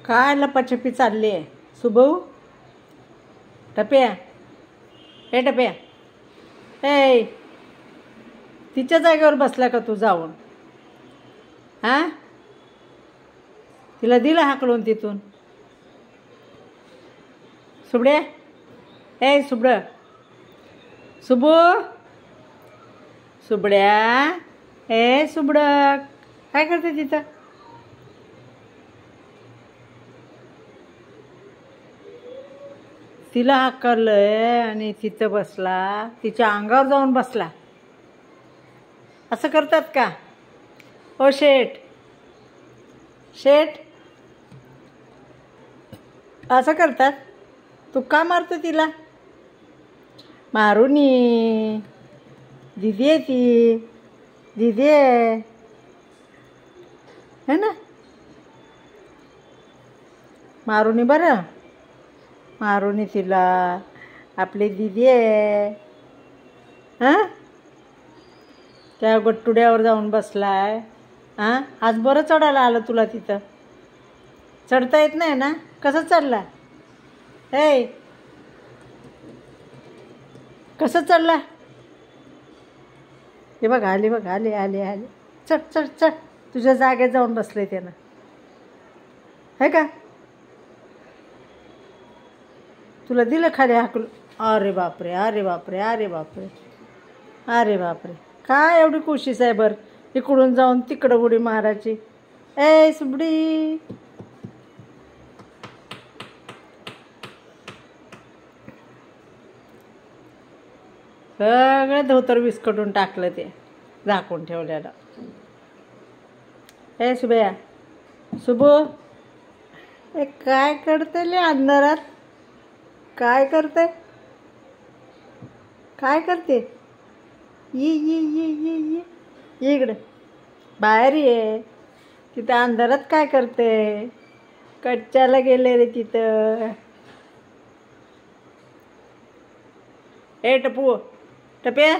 काय लपाछपी चालली आहे सुबू? टप्या, हे टप्या, ए तिच्या जागेवर बसला का तू जाऊन? हां, तिला दिलं हाकलून तिथून. सुबड्या, ए सुबड, सुबू, सुबड्या, ए सुबड, काय करते तिथं? तिला हाकललंय आणि तिथं बसला, तिच्या अंगावर जाऊन बसला. असं करतात का? ओ शेठ, शेठ, असं करतात? तू का मारतो तिला? मारूनी, दीदी आहे ती, दीदी आहे है ना? मारूनी बरं, मारूनी तिला, आपली दीदी आहे. हां, त्या गट्टुड्यावर जाऊन बसलाय. हां, आज बरं चढायला आलं तुला तिथं. चढता येत नाही ना? कसं चढला? हे कसं चढला? हे बघ आले, बघ आले आले आले. चढ चढ चढ, तुझ्या जागेत जाऊन बसले त्यानं, है का? तुला दिलं खाली हाकलून. अरे बापरे, अरे बापरे, अरे बापरे, अरे बापरे, काय एवढी कोशिश आहे बरं इकडून जाऊन तिकडं उडी मारायची? ए सुबडी, सगळं धोतर विस्कटून टाकलं ते झाकून ठेवलेलं. ए सुबया, सुबू, ए काय करते ले अंधारात? काय करते? काय करते? ये ये ये ये ये ये इकडे बाहेर ये. तिथं अंधारात काय करते? कच्च्याला गेले रे तिथं. ए टपू, टप्या,